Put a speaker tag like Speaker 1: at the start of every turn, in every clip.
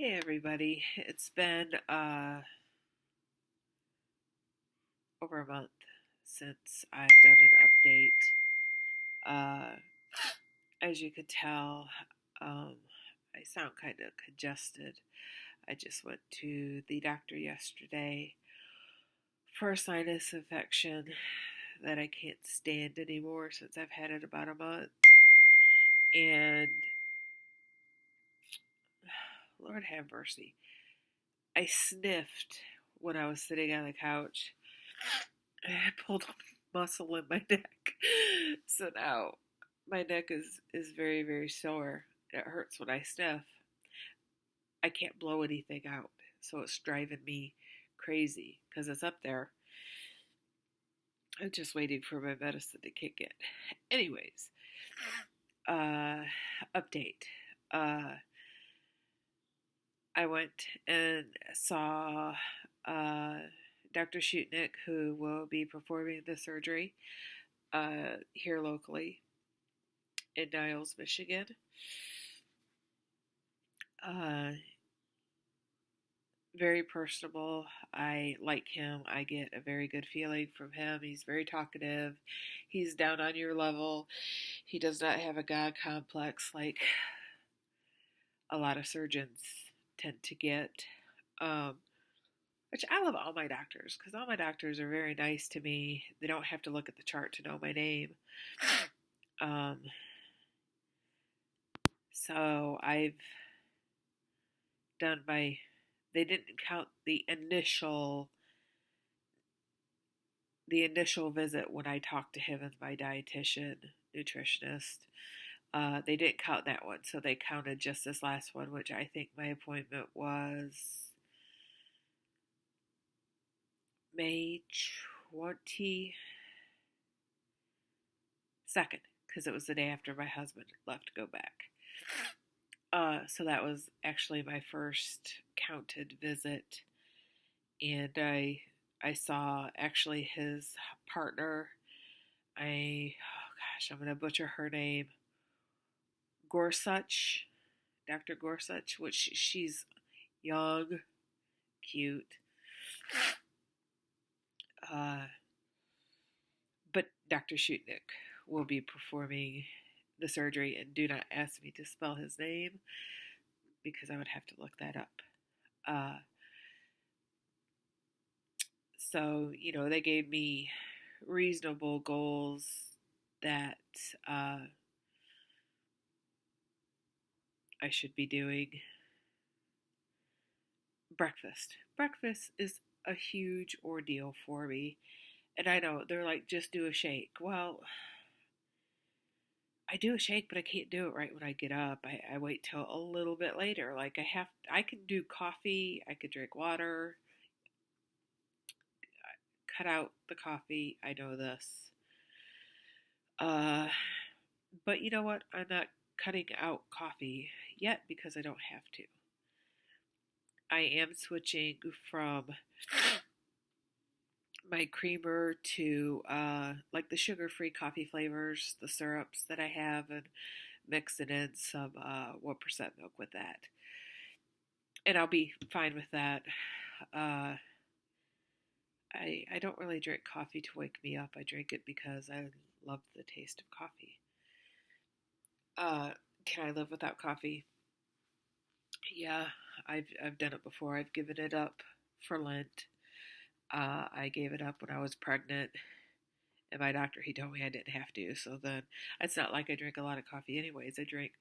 Speaker 1: Hey everybody, it's been over a month since I've done an update. Uh, as you can tell, um, I sound kind of congested. I just went to the doctor yesterday for a sinus infection that I can't stand anymore since I've had it about a month. And Lord have mercy, I sniffed when I was sitting on the couch. I pulled a muscle in my neck. So now my neck is very, very sore. It hurts when I sniff. I can't blow anything out. So it's driving me crazy because it's up there. I'm just waiting for my medicine to kick in. Anyways, uh, update. Uh, I went and saw uh, Dr. Shutnik, who will be performing the surgery here locally in Niles, Michigan. Uh, Very personable. I like him. I get a very good feeling from him. He's very talkative. He's down on your level. He does not have a God complex like a lot of surgeons tend to get. Um, which I love all my doctors because all my doctors are very nice to me. They don't have to look at the chart to know my name. Um, so I've done my, they didn't count the initial visit when I talked to him as my dietitian, nutritionist. They didn't count that one, so they counted just this last one, which I think my appointment was May 22nd, because it was the day after my husband left to go back. So that was actually my first counted visit, and I saw actually his partner. I'm gonna butcher her name. Gorsuch, Dr. Gorsuch, which she's young, cute. But Dr. Shutnik will be performing the surgery, and do not ask me to spell his name because I would have to look that up. So, they gave me reasonable goals that I should be doing. Breakfast. Breakfast is a huge ordeal for me. And I know they're like, just do a shake. Well, I do a shake, but I can't do it right when I get up. I wait till a little bit later. Like I can do coffee. I could drink water. Cut out the coffee. I know this. But you know what? I'm not cutting out coffee yet because I don't have to. I am switching from my creamer to like the sugar-free coffee flavors, the syrups that I have, and mixing in some 1% milk with that. And I'll be fine with that. I don't really drink coffee to wake me up. I drink it because I love the taste of coffee. Can I live without coffee? Yeah, I've done it before. I've given it up for Lent. I gave it up when I was pregnant, and my doctor, he told me I didn't have to. So then, it's not like I drink a lot of coffee anyways. I drink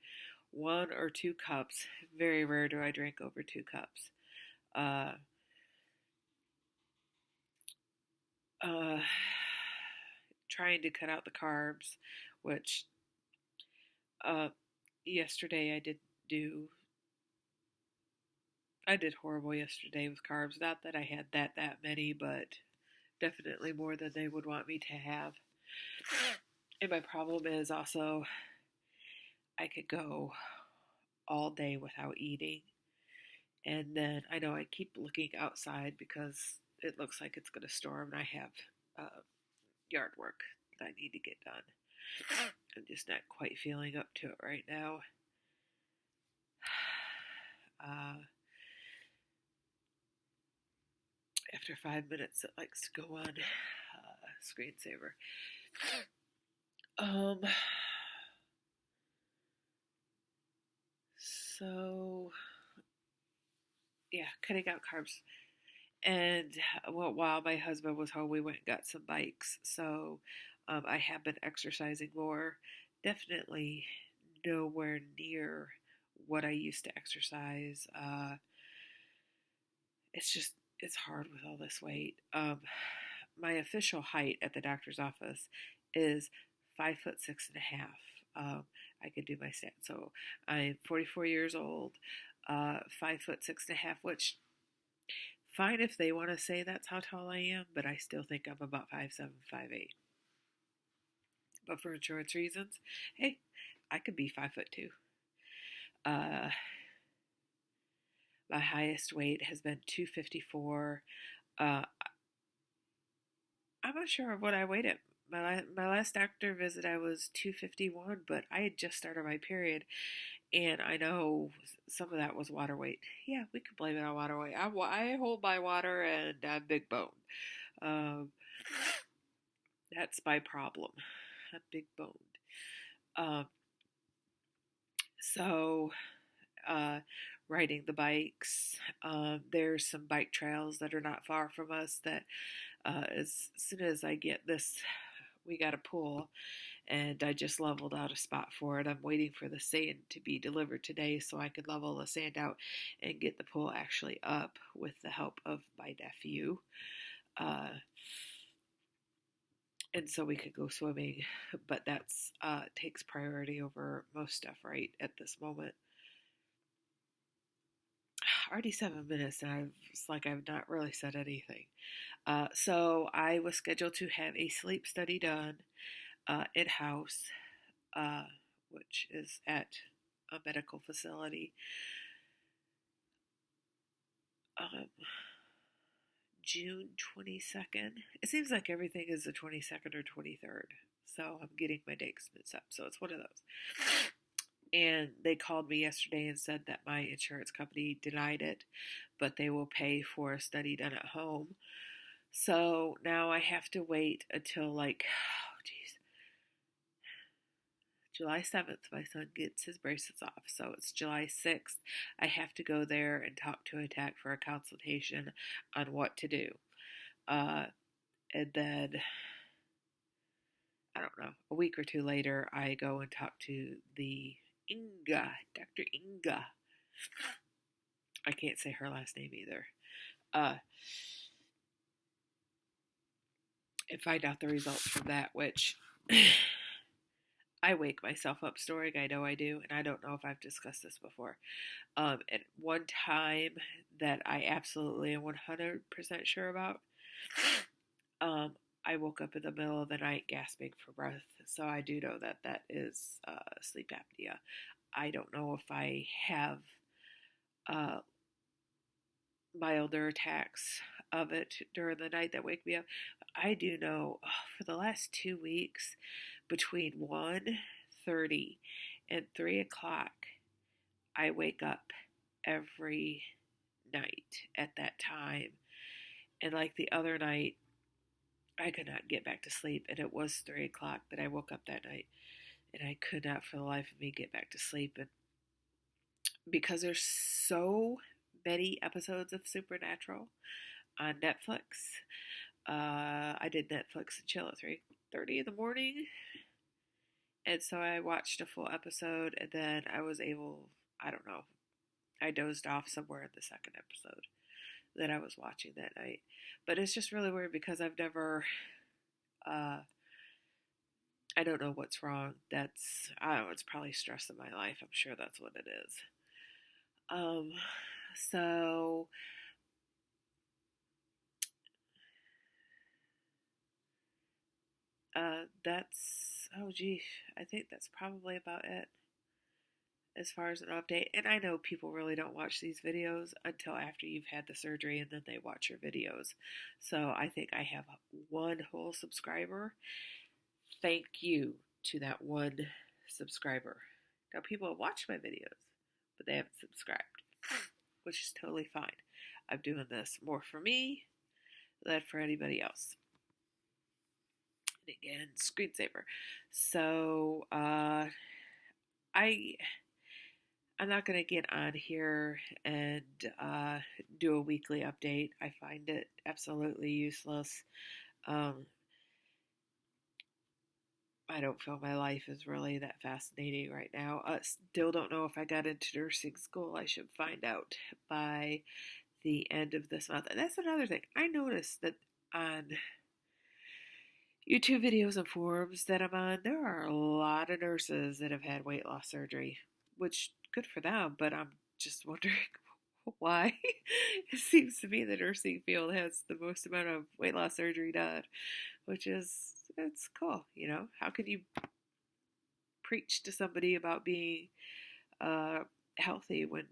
Speaker 1: 1 or 2 cups. Very rare do I drink over 2 cups. Uh, Trying to cut out the carbs, which yesterday I did horrible yesterday with carbs. Not that I had that many, but definitely more than they would want me to have. And my problem is also I could go all day without eating. And then I know I keep looking outside because it looks like it's going to storm, and I have yard work that I need to get done. I'm just not quite feeling up to it right now. after 5 minutes, it likes to go on screensaver. Um, so yeah, cutting out carbs. And well, while my husband was home, we went and got some bikes. So I have been exercising more. Definitely nowhere near what I used to exercise. It's hard with all this weight. My official height at the doctor's office is 5'6.5". I could do my stats. So I'm 44 years old, 5'6.5", which fine if they want to say that's how tall I am, but I still think I'm about 5'7", 5'8". But for insurance reasons, hey, I could be 5'2". My highest weight has been 254. I'm not sure of what I weighed at my last doctor visit. I was 251, but I had just started my period, and I know some of that was water weight. Yeah, we could blame it on water weight. I hold my water, and I'm big boned. Um, that's my problem. I'm big boned. Um, so riding the bikes. There's some bike trails that are not far from us that as soon as I get this, we got a pool, and I just leveled out a spot for it. I'm waiting for the sand to be delivered today so I can level the sand out and get the pool actually up with the help of my nephew. And so we could go swimming, but that's takes priority over most stuff right at this moment. Already 7 minutes, and it's like I've not really said anything. So I was scheduled to have a sleep study done in-house, which is at a medical facility, June 22nd. It seems like everything is the 22nd or 23rd, so I'm getting my dates mixed up. So it's one of those. And they called me yesterday and said that my insurance company denied it, but they will pay for a study done at home. So now I have to wait until July 7th, my son gets his braces off. So it's July 6th. I have to go there and talk to a tech for a consultation on what to do. And then, I don't know, a week or two later, I go and talk to Dr. Inga. I can't say her last name either. And find out the results from that, which I wake myself up snoring. I know I do, and I don't know if I've discussed this before. And one time that I absolutely am 100% sure about, I woke up in the middle of the night gasping for breath. So I do know that that is sleep apnea. I don't know if I have milder attacks of it during the night that wake me up. I do know for the last 2 weeks, between 1:30 and 3 o'clock, I wake up every night at that time. And like the other night, I could not get back to sleep, and it was 3 o'clock that I woke up that night, and I could not for the life of me get back to sleep. And because there's so many episodes of Supernatural on Netflix, I did Netflix and chill at 3:30 in the morning, and so I watched a full episode, and then I was able, I don't know, I dozed off somewhere in the second episode that I was watching that night. But it's just really weird because I've never, I don't know what's wrong. I don't know, it's probably stress in my life. I'm sure that's what it is. So I think that's probably about it as far as an update. And I know people really don't watch these videos until after you've had the surgery, and then they watch your videos. So I think I have one whole subscriber. Thank you to that one subscriber. Now, people have watched my videos, but they haven't subscribed, which is totally fine. I'm doing this more for me than for anybody else. And again, screensaver. So I'm not going to get on here and do a weekly update. I find it absolutely useless. I don't feel my life is really that fascinating right now. Still don't know if I got into nursing school. I should find out by the end of this month. And that's another thing. I noticed that on YouTube videos and forums that I'm on, there are a lot of nurses that have had weight loss surgery, which good for them, but I'm just wondering why. It seems to me the nursing field has the most amount of weight loss surgery done, which is, it's cool, you know? How can you preach to somebody about being healthy when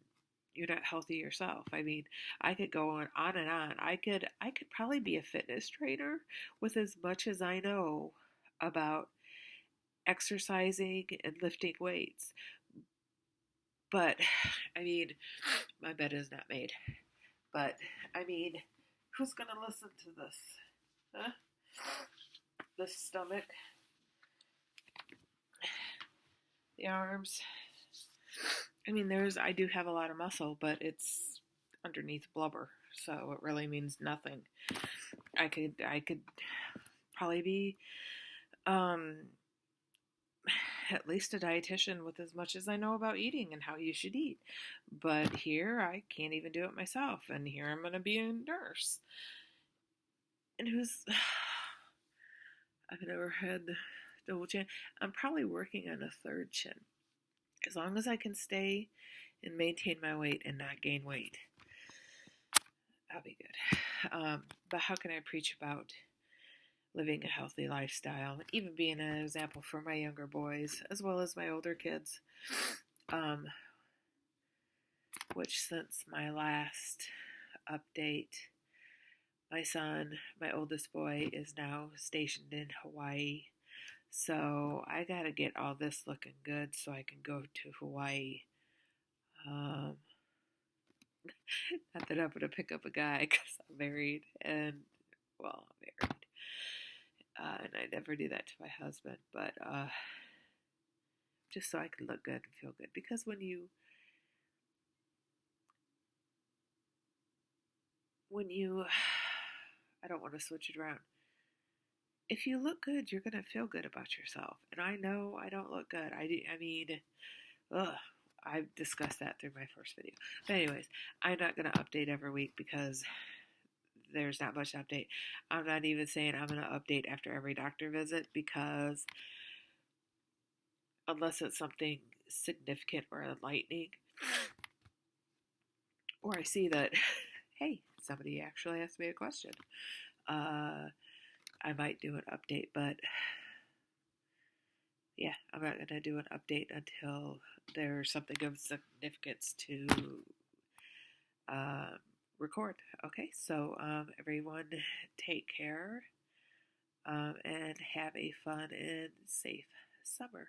Speaker 1: you're not healthy yourself? I mean, I could go on and on. I could probably be a fitness trainer with as much as I know about exercising and lifting weights. But I mean, my bed is not made. But I mean, who's gonna listen to this? Huh? The stomach, the arms. I mean, I do have a lot of muscle, but it's underneath blubber, so it really means nothing. I could probably be at least a dietitian with as much as I know about eating and how you should eat. But here, I can't even do it myself, and here I'm going to be a nurse. And I've never had double chin. I'm probably working on a third chin. As long as I can stay and maintain my weight and not gain weight, I'll be good. But how can I preach about living a healthy lifestyle and even being an example for my younger boys as well as my older kids? Which since my last update, my son, my oldest boy, is now stationed in Hawaii. So I gotta get all this looking good so I can go to Hawaii. Not that I'm gonna pick up a guy because I'm married and, well, I'm married. And I never do that to my husband, but just so I can look good and feel good. Because when you I don't want to switch it around. If you look good, you're going to feel good about yourself. And I know I don't look good. I mean, I've discussed that through my first video. But anyways, I'm not going to update every week because there's not much to update. I'm not even saying I'm going to update after every doctor visit because unless it's something significant or enlightening, or I see that, hey, somebody actually asked me a question, I might do an update, but yeah, I'm not going to do an update until there's something of significance to record. Okay, so everyone take care and have a fun and safe summer.